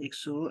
100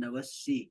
89,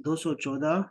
214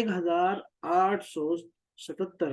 1877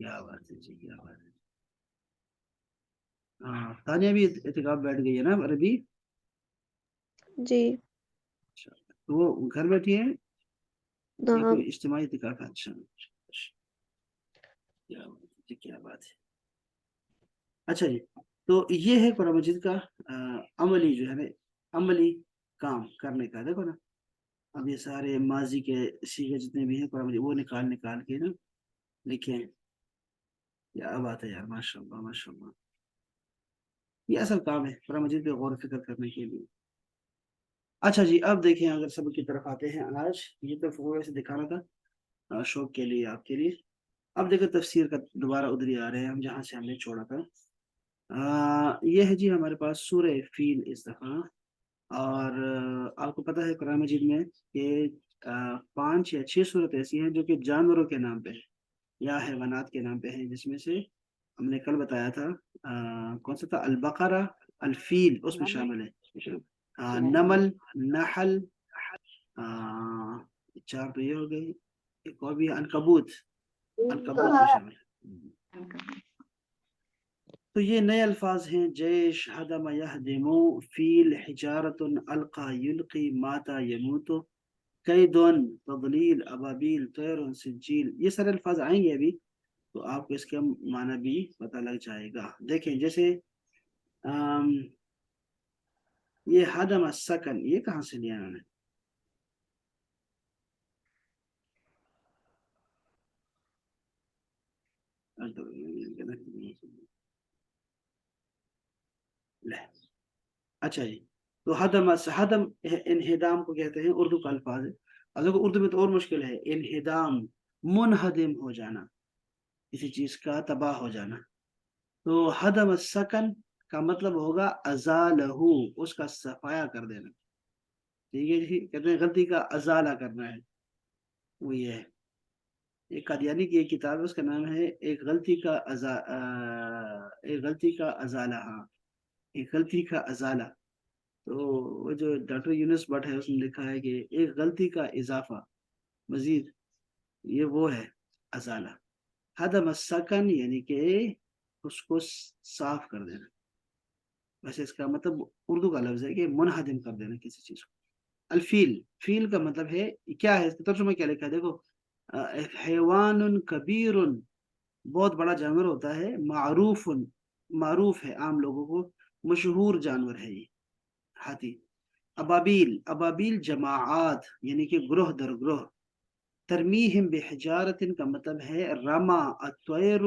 کیا بات ہے جی، کیا بات ہے. ہاں تانیہ بھی اعتکاف بیٹھ گئی ہے نا عربی. جی اچھا تو وہ گھر بیٹھی ہیں یا نعم. کوئی اجتماعی اعتکاف ہے؟ اچھا کیا بات ہے جی، کیا بات ہے. اچھا جی، تو یہ ہے قرآن مجید کا عملی جو ہے نا، عملی کام کرنے کا. دیکھو نا اب یہ سارے ماضی کے صیغے جتنے بھی ہیں قرآن مجید وہ نکال کے نا لکھیں. کیا بات ہے یار، ماشاء اللہ ماشاء اللہ. یہ اصل کام ہے قرآن مجید پہ غور و فکر کرنے کے لیے. اچھا جی اب دیکھیں اگر سب کی طرف آتے ہیں آج یہ تو فوٹو سے دکھانا تھا شوق کے لیے آپ کے لیے. اب دیکھو تفسیر کا دوبارہ ادھر ہی آ رہے ہیں ہم جہاں سے ہم نے چھوڑا تھا. یہ ہے جی ہمارے پاس سورہ فیل اس دفعہ. اور آپ کو پتہ ہے قرآن مجید میں کہ 5 یا 6 صورت ایسی ہیں جو کہ جانوروں کے نام پہ ہے یا حیوانات کے نام پہ ہیں، جس میں سے ہم نے کل بتایا تھا کون سا تھا، البقرہ، الفیل اس میں شامل ہے. نمل، نحل، 4 تو یہ ہو گئی، ایک اور بھی عنکبوت، عنکبوت بھی شامل ہے. تو یہ نئے الفاظ ہیں: جیش، ہدم یہدمو، فیل، حجارت، القا یلقی، ماتا یموتو، قیدن، تضلیل، ابابیل، طیر، سجیل. یہ سارے الفاظ آئیں گے ابھی تو آپ کو اس کا معنی بھی پتہ لگ جائے گا. دیکھیں جیسے یہ ہدم السکن، یہ کہاں سے لیا انہوں نے؟ اچھا جی، تو ہدم انہدام کو کہتے ہیں، اردو کا الفاظ ہے. اگر اردو میں تو اور مشکل ہے، انہدام منہدم ہو جانا، کسی چیز کا تباہ ہو جانا. تو ہدم السکن کا مطلب ہوگا ازالہ، اس کا صفایا کر دینا. ٹھیک ہے جی، کہتے ہیں غلطی کا ازالہ کرنا ہے، وہ یہ ہے. ایک قادیانی کی ایک کتاب ہے اس کا نام ہے ایک غلطی کا ایک غلطی کا ازالہ. ہاں، ایک غلطی کا ازالہ. تو وہ جو ڈاکٹر یونس بٹ ہے اس نے لکھا ہے کہ ایک غلطی کا اضافہ مزید، یہ وہ ہے ازالہ. ہدم السکن یعنی کہ اس کو صاف کر دینا. ویسے اس کا مطلب اردو کا لفظ ہے کہ منہدم کر دینا کسی چیز کو. الفیل، فیل کا مطلب ہے کیا ہے، اس کا ترجمہ کیا لکھا ہے دیکھو: حیوان کبیر، بہت بڑا جانور ہوتا ہے، معروف، معروف ہے عام لوگوں کو، مشہور جانور ہے یہ ہاتھی. ابابیل، ابابیل جماعات یعنی کہ گروہ در گروہ. ترمیہم بحجارت کا مطلب ہے رما الطیر،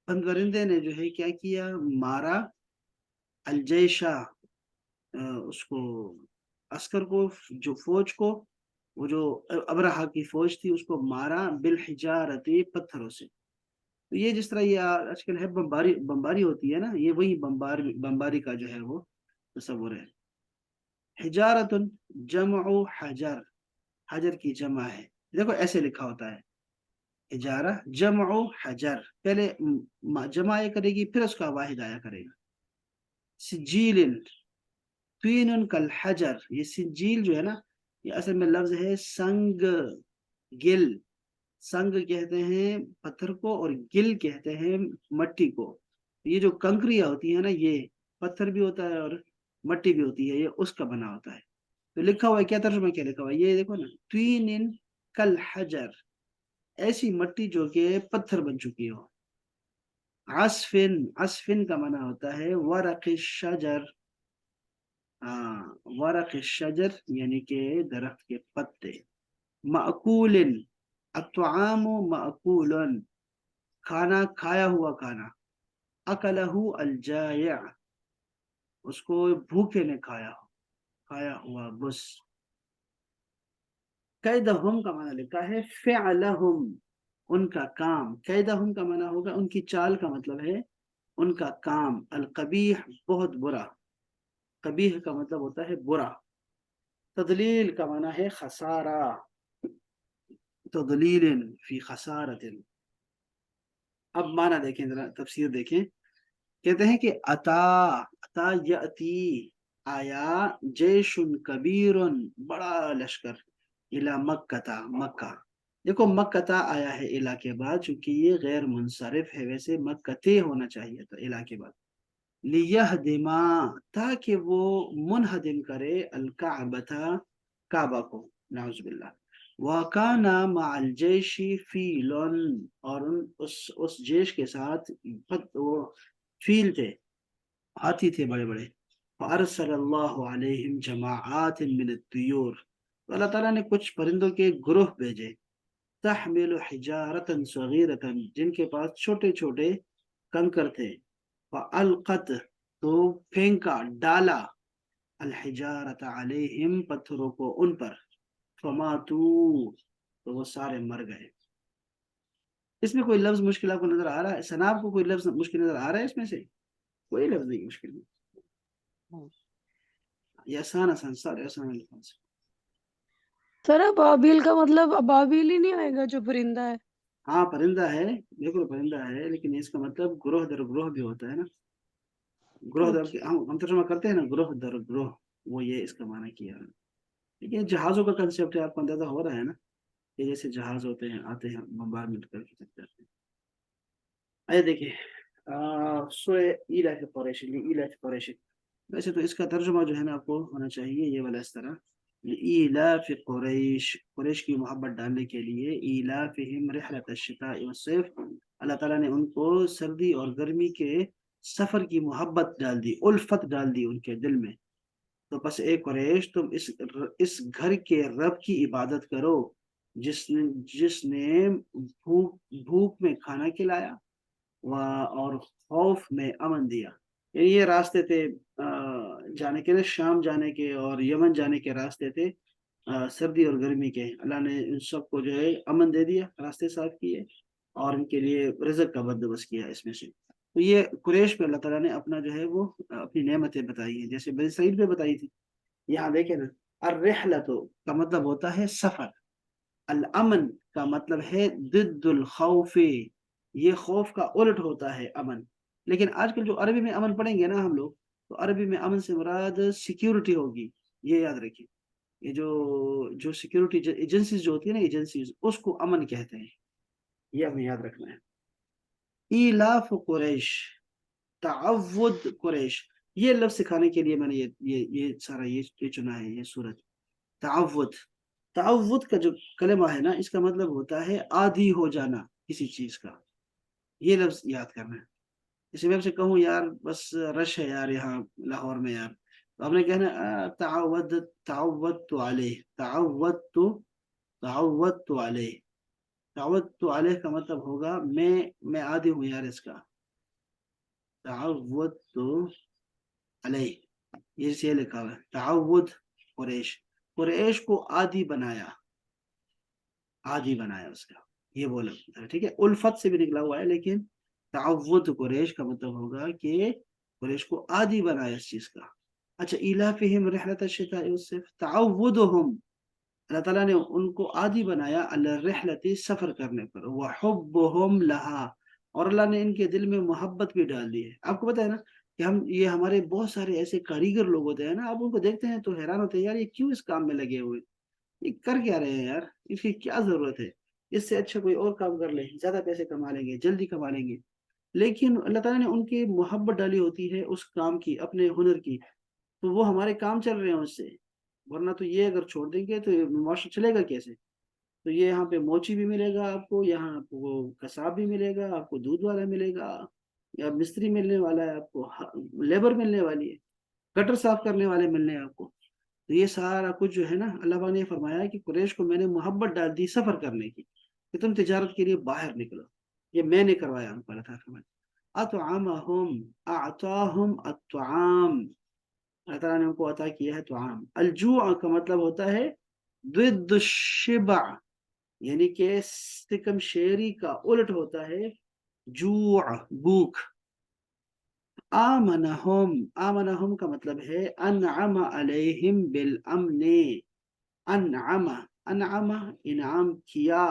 پرندے نے جو ہے کیا کیا، مارا، الجیشہ اس کو، عسکر کو، جو فوج کو، وہ جو ابرہا کی فوج تھی اس کو مارا، بالحجارتی پتھروں سے. تو یہ جس طرح یہ آج کل ہے بمباری ہوتی ہے نا، یہ وہی بمباری کا جو ہے وہ تصور ہے. حجارت جمع حجر، حجر کی جمع ہے. دیکھو ایسے لکھا ہوتا ہے حجارہ جمع حجر، پہلے جمع آیا کرے گی پھر اس کا واحد آیا کرے گا. سجیل، طین کالحجر، یہ سجیل جو ہے نا یہ اصل میں لفظ ہے سنگ گل. سنگ کہتے ہیں پتھر کو اور گل کہتے ہیں مٹی کو. یہ جو کنکریاں ہوتی ہیں نا یہ پتھر بھی ہوتا ہے اور مٹی بھی ہوتی ہے، یہ اس کا بنا ہوتا ہے. تو لکھا ہوا ہے کیا، ترجمہ کیا لکھا ہوا ہے یہ دیکھو نا: طین کالحجر، ایسی مٹی جو کہ پتھر بن چکی ہو. عصفن، عصفن کا معنی ہوتا ہے ورق الشجر. ورق الشجر یعنی کہ درخت کے پتے. مأکول، الطعام مأکول، کھانا، کھایا ہوا کھانا. اکلہ الجائع، اس کو بھوکے نے کھایا، کھایا ہوا بس. قیدہم کا معنی لکھا ہے فعلہم، ان کا کام. قیدہم کا معنی ہوگا ان کی چال کا مطلب ہے ان کا کام. القبیح، بہت برا. قبیح کا مطلب ہوتا ہے برا. تضلیل کا معنی ہے خسارہ، تضلیل فی خسارت. اب معنی دیکھیں ذرا، تفسیر دیکھیں. کہتے ہیں کہ عطا یأتی، آیا، جیش کبیر، بڑا لشکر، الی مکہ، مکہ. دیکھو مکتا آیا ہے الا کے بعد، چونکہ یہ غیر منصرف ہے، ویسے مکتے ہونا چاہیے تھا الا کے بعد. لیہدما، تاکہ وہ منہدم کرے الکعبۃ، کعبہ کو، نعوذ باللہ. وکان مع الجیش فیل، اور اس جیش کے ساتھ وہ فیل تھے، ہاتھی تھے بڑے بڑے. فارسل اللہ علیہم جماعات من الطیور، تو اللہ تعالیٰ نے کچھ پرندوں کے گروہ بھیجے. تحمل حجارتا صغیرتا، جن کے پاس چھوٹے چھوٹے کنکر تھے. فالقت، تو پھینکا، ڈالا، الحجارت علیہم، پتھروں کو ان پر. فماتو، تو وہ سارے مر گئے. اس میں کوئی لفظ مشکل آپ کو نظر آ رہا ہے؟ سناب کو کوئی لفظ مشکل نظر آ رہا ہے اس میں سے؟ کوئی لفظ نہیں مشکل نہیں، یہ آسان آسان سارے آسان الفاظ. سر ابابیل کا مطلب ابابیل ہی نہیں آئے گا جو پرندہ ہے؟ ہاں پرندہ ہے، بالکل پرندہ ہے، لیکن اس کا مطلب گروہ در گروہ بھی ہوتا ہے نا. گروہ در، اچھا ہم ترجمہ کرتے ہیں نا گروہ در گروہ، وہ یہ اس کا معنی کیا ہے. لیکن جہازوں کا کنسیپٹ ہے، آپ کو اندازہ ہو رہا ہے نا، کہ جیسے جہاز ہوتے ہیں، آتے ہیں بمبارمنٹ کر کے چلتے ہیں. آئے دیکھیے سورہ ایلا کے قریش، ایلا کے قریش. ویسے تو اس کا ترجمہ جو ہے نا آپ کو ہونا چاہیے یہ والا اس طرح: ایلاف قریش، قریش کی محبت ڈالنے کے لیے. ایلافہم رحلۃ الشتاء والصیف، اللہ تعالیٰ نے ان کو سردی اور گرمی کے سفر کی محبت ڈال دی، الفت ڈال دی ان کے دل میں. تو بس اے قریش، تم اس گھر کے رب کی عبادت کرو جس نے بھوک میں کھانا کھلایا اور خوف میں امن دیا. یعنی یہ راستے تھے جانے کے، شام جانے کے اور یمن جانے کے راستے تھے، سردی اور گرمی کے. اللہ نے ان سب کو جو ہے امن دے دیا، راستے صاف کیے، اور ان کے لیے رزق کا بندوبست کیا اس میں سے. تو یہ قریش پہ اللہ تعالیٰ نے اپنا جو ہے وہ اپنی نعمتیں بتائی ہیں، جیسے بنی اسرائیل پہ بتائی تھی. یہاں دیکھیں نا، الرحلۃ کا مطلب ہوتا ہے سفر، الامن کا مطلب ہے ضد الخوف، یہ خوف کا الٹ ہوتا ہے امن. لیکن آج کل جو عربی میں امن پڑھیں گے نا ہم لوگ، تو عربی میں امن سے مراد سیکیورٹی ہوگی. یہ یاد رکھیں، یہ جو سیکیورٹی ایجنسیز جو ہوتی ہیں نا، ایجنسیز، اس کو امن کہتے ہیں. یہ ہمیں یاد رکھنا ہے. ایلاف قریش، تعود قریش، یہ لفظ سکھانے کے لیے میں نے یہ سارا یہ چنا ہے یہ صورت. تعود، تعود کا جو کلمہ ہے نا، اس کا مطلب ہوتا ہے عادی ہو جانا کسی چیز کا. یہ لفظ یاد کرنا ہے. جیسے میں آپ سے کہوں یار بس رش ہے یار یہاں لاہور میں یار، تو آپ نے کہنا تعودت علیہ، تعودت علیہ. تعودت علیہ کا مطلب ہوگا میں عادی ہوں یار اس کا. تعودت علیہ، یہ لکھا ہوا ہے تعود قریش، قریش کو عادی بنایا، عادی بنایا اس کا، یہ بولا. ٹھیک ہے، الفت سے بھی نکلا ہوا ہے، لیکن تعود قریش کا مطلب ہوگا کہ قریش کو عادی بنایا اس چیز کا. اچھا، ایلافہم رحلۃ الشتاء والصیف، تعودہم، اللہ تعالیٰ نے ان کو عادی بنایا الرحلت، سفر کرنے پر. وحبہم لہا، اور اللہ نے ان کے دل میں محبت بھی ڈال دی ہے. آپ کو پتا ہے نا کہ یہ ہمارے بہت سارے ایسے کاریگر لوگ ہوتے ہیں نا، آپ ان کو دیکھتے ہیں تو حیران ہوتے ہیں یار یہ کیوں اس کام میں لگے ہوئے، یہ کر کیا رہے ہیں یار، اس کی کیا ضرورت ہے، اس سے اچھا کوئی اور کام کر لیں، زیادہ پیسے کما لیں گے، جلدی کما لیں گے. لیکن اللہ تعالیٰ نے ان کی محبت ڈالی ہوتی ہے اس کام کی، اپنے ہنر کی، تو وہ ہمارے کام چل رہے ہیں اس سے. ورنہ تو یہ اگر چھوڑ دیں گے تو معاشرہ چلے گا کیسے؟ تو یہ یہاں پہ موچی بھی ملے گا آپ کو، یہاں آپ کو کساب بھی ملے گا، آپ کو دودھ والا ملے گا، یا مستری ملنے والا ہے آپ کو، لیبر ملنے والی ہے، گٹر صاف کرنے والے ملنے ہیں آپ کو. تو یہ سارا کچھ جو ہے نا، اللہ پاک نے فرمایا کہ قریش کو میں نے محبت ڈال دی سفر کرنے کی، کہ تم تجارت کے لیے باہر نکلو. یہ میں نے کروایا ان کو، اللہ تعالیٰ فرمایا. اطعمہم، اعطاہم الطعام، اللہ تعالیٰ نے ان کو عطا کیا ہے طعام. الجوع کا مطلب ہوتا ہے ضد الشبع، یعنی کہ سکم شیری کا الٹ ہوتا ہے جوع، بھوک. آمنہم کا مطلب ہے انعم علیہم بالامن، انعم، انعم انعام کیا،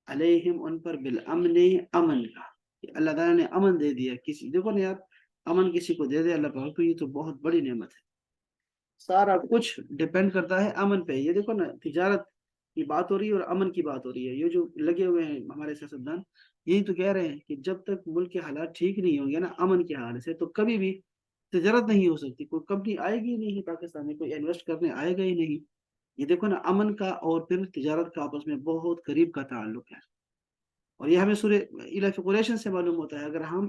علیہم ان پر، بالامن امن کا، اللہ تعالیٰ نے امن دے دیا کسی. دیکھو نا یار، امن کسی کو دے دے اللہ پاک تو یہ تو بہت بڑی نعمت ہے. سارا کچھ ڈپینڈ کرتا ہے امن پہ. یہ دیکھو نا، تجارت کی بات ہو رہی ہے اور امن کی بات ہو رہی ہے. یہ جو لگے ہوئے ہیں ہمارے سیاستدان یہی تو کہہ رہے ہیں کہ جب تک ملک کے حالات ٹھیک نہیں ہوں گے نا امن کے حال سے تو کبھی بھی تجارت نہیں ہو سکتی. کوئی کمپنی آئے گی نہیں پاکستان میں, کوئی انویسٹ کرنے آئے گا ہی نہیں. یہ دیکھو نا امن کا اور پھر تجارت کا آپس میں بہت قریب کا تعلق ہے. اور یہ ہمیں سورہ الف قریشن سے معلوم ہوتا ہے. اگر ہم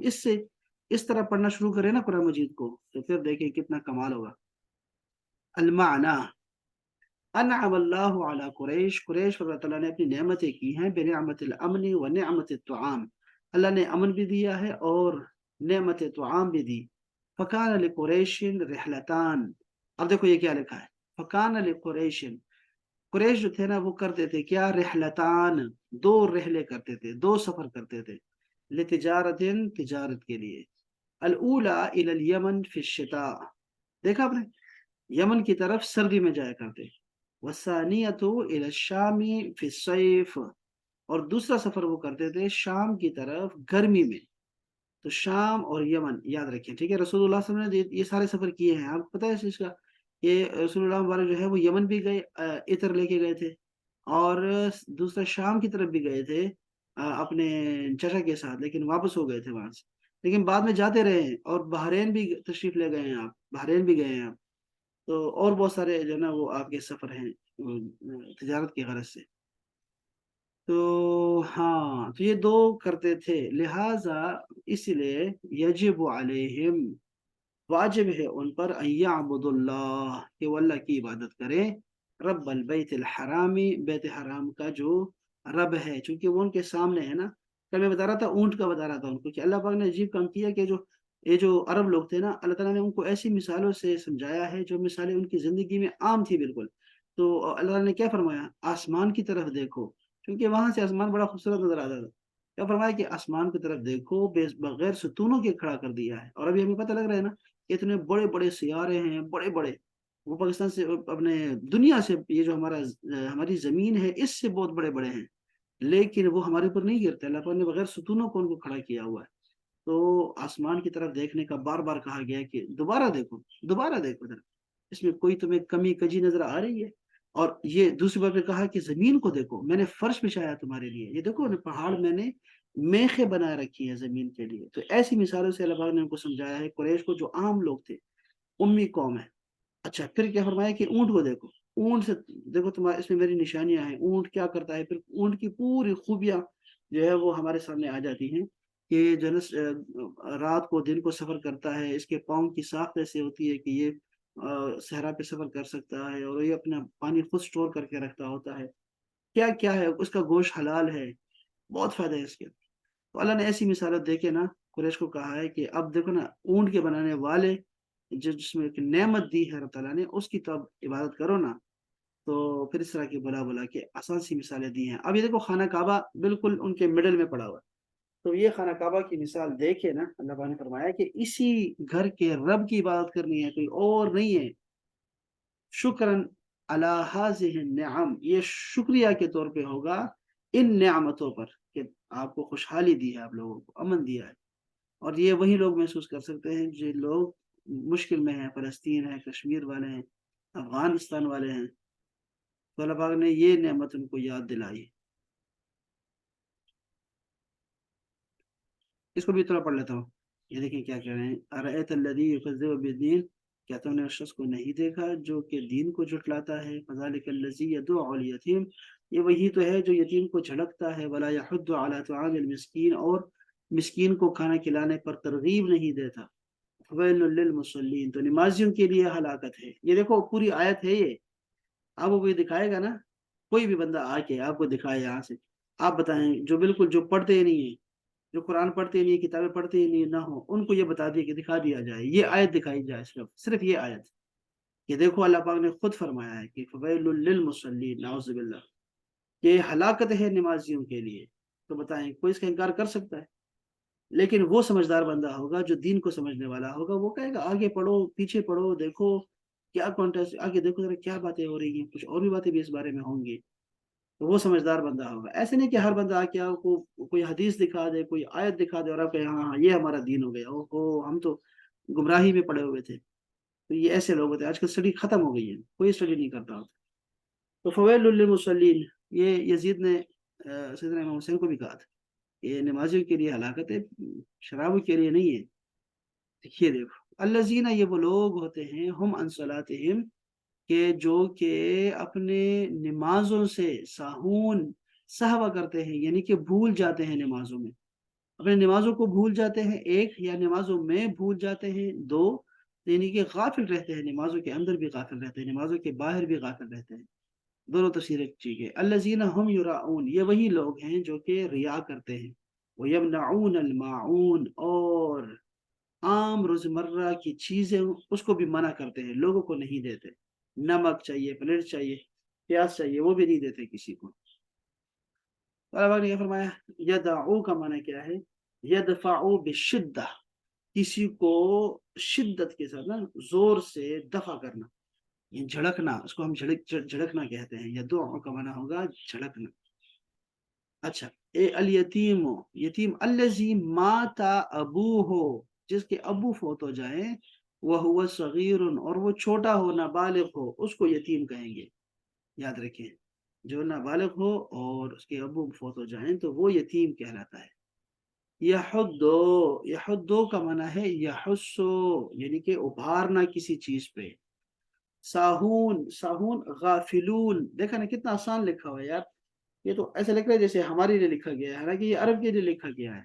اس طرح پڑھنا شروع کریں نا قرآن مجید کو تو پھر دیکھیں کتنا کمال ہوگا. المعنی انعم اللہ علی قریش, قریش پر اللہ تعالیٰ نے اپنی نعمتیں کی ہیں بنعمت الامن و نعمت الطعام, اللہ نے امن بھی دیا ہے اور نعمت طعام بھی دی. فکان لقریش رحلتان, اب دیکھو یہ کیا لکھا ہے, فکان لقریش, قریش جو تھے نا وہ کرتے تھے کیا, رحلتان, دو رحلے کرتے تھے, دو سفر کرتے تھے, لتجارت, تجارت کے لیے. الاولی الی الیمن فی الشتاء, دیکھا آپ نے یمن کی طرف سردی میں جایا کرتے, والثانیۃ الی الشام فی الصیف, اور دوسرا سفر وہ کرتے تھے شام کی طرف گرمی میں. تو شام اور یمن یاد رکھیں, ٹھیک ہے. رسول اللہ صلی اللہ علیہ وسلم نے یہ سارے سفر کیے ہیں, آپ کو پتہ ہے اس چیز کا کہ رسول اللہ مبارک جو ہے وہ یمن بھی گئے, عطر لے کے گئے تھے, اور دوسرا شام کی طرف بھی گئے تھے اپنے چچا کے ساتھ, لیکن واپس ہو گئے تھے وہاں سے, لیکن بعد میں جاتے رہے ہیں. اور بحرین بھی تشریف لے گئے ہیں آپ, بحرین بھی گئے ہیں آپ. تو اور بہت سارے جو ہے نا وہ آپ کے سفر ہیں تجارت کی غرض سے. تو ہاں, تو یہ دو کرتے تھے, لہٰذا اس لیے یجب علیہم, واجب ہے ان پر, ان یعبدوا اللہ, کہ وہ اللہ کی عبادت کریں, رب البیت الحرامی, بیت حرام کا جو رب ہے, چونکہ وہ ان کے سامنے ہے نا. کل میں بتا رہا تھا, اونٹ کا بتا رہا تھا ان کو کہ اللہ پاک نے عجیب کام کیا کہ یہ جو عرب لوگ تھے نا, اللہ تعالیٰ نے ان کو ایسی مثالوں سے سمجھایا ہے جو مثالیں ان کی زندگی میں عام تھی بالکل. تو اللہ تعالیٰ نے کیا فرمایا, آسمان کی طرف دیکھو, کیونکہ وہاں سے آسمان بڑا خوبصورت نظر آتا تھا. کیا فرمایا کہ آسمان کی طرف دیکھو, بغیر ستونوں کے کھڑا کر دیا ہے. اور ابھی ہمیں پتہ لگ رہا ہے نا اتنے بڑے بڑے سیارے ہیں, بڑے بڑے, وہ پاکستان سے اپنے دنیا سے, یہ جو ہماری زمین ہے اس سے بہت بڑے بڑے ہیں, لیکن وہ ہمارے اوپر نہیں گرتے. اللہ پاک نے بغیر ستونوں کو ان کو کھڑا کیا ہوا ہے. تو آسمان کی طرف دیکھنے کا بار بار کہا گیا کہ دوبارہ دیکھو, دوبارہ دیکھو ذرا, اس میں کوئی تمہیں کمی کجی نظر آ رہی ہے. اور یہ دوسری بار پہ کہا کہ زمین کو دیکھو, میں نے فرش بچھایا تمہارے لیے, یہ دیکھو پہاڑ میں نے میخیں بنا رکھی ہیں زمین کے لیے. تو ایسی مثالوں سے اللہ پاک نے ان کو سمجھایا ہے, قریش کو جو عام لوگ تھے, امی قوم ہے. اچھا, پھر کیا فرمایا کہ اونٹ کو دیکھو, اونٹ سے دیکھو تمہارے اس میں میری نشانیاں ہیں, اونٹ کیا کرتا ہے. پھر اونٹ کی پوری خوبیاں جو ہے وہ ہمارے سامنے آ جاتی ہیں کہ جو رات کو دن کو سفر کرتا ہے, اس کے پاؤں کی ساخت ایسے ہوتی ہے کہ یہ صحرا پہ سفر کر سکتا ہے, اور یہ اپنا پانی خود سٹور کر کے رکھتا ہوتا ہے. کیا کیا ہے, اس کا گوشت حلال ہے, بہت فائدہ ہے اس کے. تو اللہ نے ایسی مثالیں دے کے نا قریش کو کہا ہے کہ اب دیکھو نا اونٹ کے بنانے والے جس میں ایک نعمت دی ہے اللہ تعالیٰ نے, اس کی تو اب عبادت کرو نا. تو پھر اس طرح کی بلا کے آسان سی مثالیں دی ہیں. اب یہ دیکھو خانہ کعبہ بالکل ان کے مڈل میں پڑا ہوا ہے. تو یہ خانہ کعبہ کی مثال دیکھے نا, اللہ پاک نے فرمایا کہ اسی گھر کے رب کی عبادت کرنی ہے, کوئی اور نہیں ہے. شکرن علی ہذہ النعم, یہ شکریہ کے طور پہ ہوگا ان نعمتوں پر کہ آپ کو خوشحالی دی ہے, آپ لوگوں کو امن دیا ہے. اور یہ وہی لوگ محسوس کر سکتے ہیں جو لوگ مشکل میں ہیں, فلسطین ہے, کشمیر والے ہیں, افغانستان والے ہیں. تو اللہ پاک نے یہ نعمت ان کو یاد دلائی. اس کو بھی تھوڑا پڑھ لیتا ہوں, یہ دیکھیں کیا کہہ رہے ہیں. ارأیت الذی یکذب بالدین, کیا تم نے اس شخص کو نہیں دیکھا جو کہ دین کو جھٹلاتا ہے. فذلک الذی یدعو الیتیم, یہ وہی تو ہے جو یتیم کو جھڑکتا ہے. ولا یحض علی طعام المسکین, اور مسکین کو کھانا کھلانے پر ترغیب نہیں دیتا. ویل للمصلین, تو نمازیوں کے لیے ہلاکت ہے. یہ دیکھو پوری آیت ہے یہ. اب وہ دکھائے گا نا, کوئی بھی بندہ آ کے آپ کو دکھائے یہاں سے, آپ بتائیں جو بالکل جو پڑھتے ہی نہیں ہیں, جو قرآن پڑھتے ہی نہیں, کتابیں پڑھتے ہی نہیں نہ ہو, ان کو یہ بتا دیا کہ دکھا دیا جائے, یہ آیت دکھائی جائے, صرف یہ آیت. یہ دیکھو اللہ پاک نے خود فرمایا ہے کہ فویل للمصلین, نعوذ باللہ, کہ ہلاکت ہے نمازیوں کے لیے. تو بتائیں کوئی اس کا انکار کر سکتا ہے؟ لیکن وہ سمجھدار بندہ ہوگا جو دین کو سمجھنے والا ہوگا, وہ کہے گا آگے پڑھو, پیچھے پڑھو, دیکھو کیا کانٹیکٹ, آگے دیکھو ذرا کیا باتیں ہو رہی ہیں, کچھ اور بھی باتیں بھی اس بارے میں ہوں گی. تو وہ سمجھدار بندہ ہوگا. ایسے نہیں کہ ہر بندہ آ کے آپ کو کوئی حدیث دکھا دے, کوئی آیت دکھا دے, اور آپ کہیں ہاں ہاں یہ ہمارا دین ہو گیا, ہم تو گمراہی میں پڑے ہوئے تھے. تو یہ ایسے لوگ ہوتے ہیں. آج کل اسٹڈی ختم ہو گئی ہے, کوئی اسٹڈی نہیں کرتا ہوتا. تو فویل للمصلین, یہ یزید نے سیدنا امام حسین کو بھی کہا تھا، یہ نمازیوں کے لیے ہلاکت ہے، شرابوں کے لیے نہیں ہے۔ دیکھیے دیکھو الذین، یہ وہ لوگ ہوتے ہیں، ہم عن صلاتہم، کہ جو کہ اپنے نمازوں سے ساہون سہوا کرتے ہیں، یعنی کہ بھول جاتے ہیں نمازوں میں، اپنے نمازوں کو بھول جاتے ہیں، ایک یا نمازوں میں بھول جاتے ہیں، دو یعنی کہ غافل رہتے ہیں، نمازوں کے اندر بھی غافل رہتے ہیں، نمازوں کے باہر بھی غافل رہتے ہیں، دونوں تفسیریں ٹھیک ہے۔ الذین ہم یراؤن، یہ وہی لوگ ہیں جو کہ ریا کرتے ہیں، ویمنعون الماعون، اور عام روزمرہ کی چیزیں اس کو بھی منع کرتے ہیں، لوگوں کو نہیں دیتے، نمک چاہیے، پلیٹ چاہیے، پیاز چاہیے، وہ بھی نہیں دیتے کسی کو۔ اللہ پاک نے کیا فرمایا، یدعو کا معنی کیا ہے، یدفعو بشدہ، کسی کو شدت کے ساتھ نا زور سے دفع کرنا، یہ جھڑکنا، اس کو ہم جھڑکنا کہتے ہیں، یدعو کا معنی ہوگا جھڑکنا۔ اچھا، اے الیتیم، یتیم، الذی مات ابوہ، جس کے ابو فوت ہو جائیں، وہو صغیر، اور وہ چھوٹا ہو، نابالغ ہو، اس کو یتیم کہیں گے، یاد رکھیں، جو نابالغ ہو اور اس کے ابو فوت ہو جائیں تو وہ یتیم کہلاتا ہے۔ یحدو، یحدو کا معنی ہے یحسو، یعنی کہ ابھارنا کسی چیز پہ۔ ساہون، ساہون غافلون، دیکھا نا کتنا آسان لکھا ہوا ہے یار، یہ تو ایسا لگ رہا ہے جیسے ہمارے لیے لکھا گیا ہے، حالانکہ یہ عرب کے لیے لکھا گیا ہے،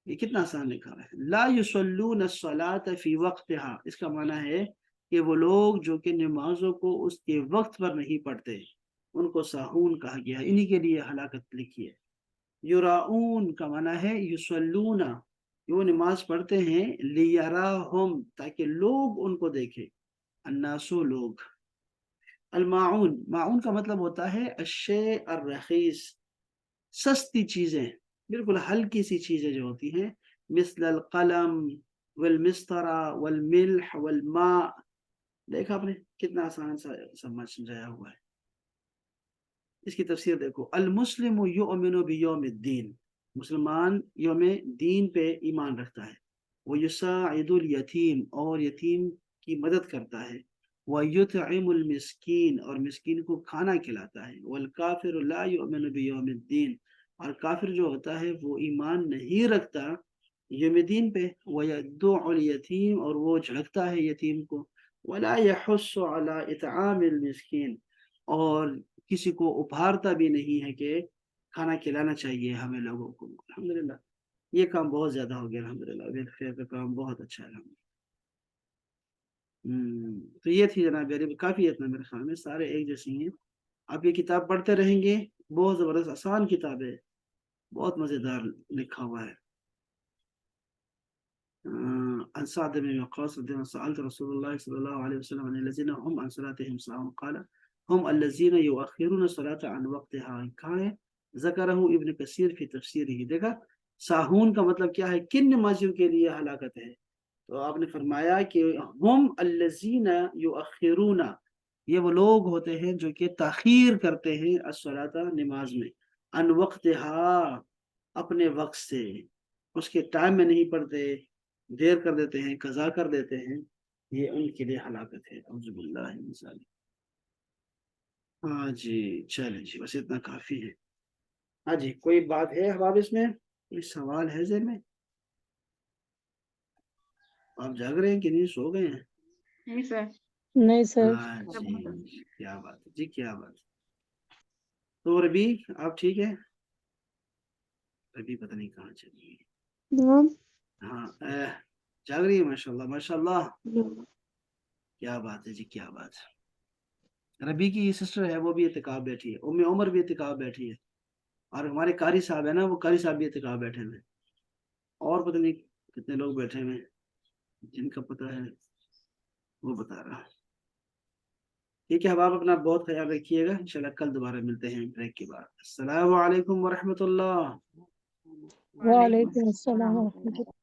یہ کتنا آسان لکھا ہوا ہے۔ لا یصلون الصلاۃ فی وقتہا، اس کا معنی ہے کہ وہ لوگ جو کہ نمازوں کو اس کے وقت پر نہیں پڑھتے، ان کو ساہون کہا گیا ہے، انہی کے لیے ہلاکت لکھی ہے۔ یراؤن کا معنی ہے یصلون، وہ نماز پڑھتے ہیں، لیراہم، تاکہ لوگ ان کو دیکھیں، الناس، لوگ۔ الماعون، معون کا مطلب ہوتا ہے الشیء الرخیص، سستی چیزیں، بالکل ہلکی سی چیزیں جو ہوتی ہیں، مثل القلم والمسطرہ والملح والماء، دیکھا آپ نے کتنا آسان سا سمجھایا ہوا ہے۔ اس کی تفسیر دیکھو، المسلم یؤمن بیوم الدین، مسلمان یوم دین پہ ایمان رکھتا ہے، ویساعد الیتیم، اور یتیم کی مدد کرتا ہے، ویطعم المسکین، اور مسکین کو کھانا کھلاتا ہے، والکافر لا یؤمن بیوم الدین، اور کافر جو ہوتا ہے وہ ایمان نہیں رکھتا یوم دین پہ، ویدع الیتیم، اور وہ جھڑکتا ہے یتیم کو، ولا یحث علی اطعام المسکین، اور کسی کو ابھارتا بھی نہیں ہے کہ کھانا کھلانا چاہیے ہمیں لوگوں کو۔ الحمدللہ یہ کام بہت زیادہ ہو گیا، الحمدللہ ویلفیئر کا کام بہت اچھا ہے الحمدللہ۔ تو یہ تھی جناب یاری، کافی ہے اتنا، میرے خیال میں سارے ایک جیسی ہیں، آپ یہ کتاب پڑھتے رہیں گے، بہت زبردست آسان کتاب ہے، بہت مزیدار لکھا ہوا ہے۔ عن سعد بن وقاص رضي الله عنه سألت رسول الله صلى الله عليه وسلم عن الذين هم عن صلاتهم ساهون قال هم الذين يؤخرون الصلاة عن وقتها، کہاں ہے، ذکرہ ابن کثیر فی تفسیرہ، دیکھا ساہون کا مطلب کیا ہے، کن نمازیوں کے لیے ہلاکت ہے، تو آپ نے فرمایا کہ ہم الذین یؤخرون، یہ وہ لوگ ہوتے ہیں جو کہ تاخیر کرتے ہیں الصلاۃ، نماز میں، عن وقتها، اپنے وقت سے، اس کے ٹائم میں نہیں پڑھتے، دیر کر دیتے ہیں، قضا کر دیتے ہیں، یہ ان کے لیے ہلاکت ہے، اعوذ باللہ من ذالک۔ ہاں جی، چلیں جی، بس اتنا کافی ہے۔ ہاں جی، کوئی بات ہے احباب، اس میں کوئی سوال ہے ذہن میں؟ آپ جاگ رہے ہیں کہ نہیں، سو گئے ہیں؟ نہیں سر۔ نہیں سر۔ ہاں جی، کیا بات ہے جی، کیا بات ہے۔ تو ربی آپ ٹھیک ہے؟ ربی پتہ نہیں کہاں چلی گئی۔ ہاں جاگ رہی ہے، ماشاء اللہ ماشاء اللہ، کیا بات ہے جی، کیا بات ہے۔ ربی کی سسٹر ہے، وہ بھی اعتکاف بیٹھی ہے، ام عمر بھی اعتکاف بیٹھی ہے، اور ہمارے قاری صاحب ہے نا، وہ قاری صاحب بھی اعتکاف بیٹھے ہوئے ہیں، اور پتہ نہیں کتنے لوگ بیٹھے ہوئے ہیں، جن کا پتہ ہے وہ بتا رہا۔ ٹھیک ہے حباب، اپنا بہت خیال رکھیے گا، انشاءاللہ کل دوبارہ ملتے ہیں بریک کے بعد۔ السلام علیکم ورحمۃ اللہ۔ وعلیکم السلام ورحمۃ اللہ۔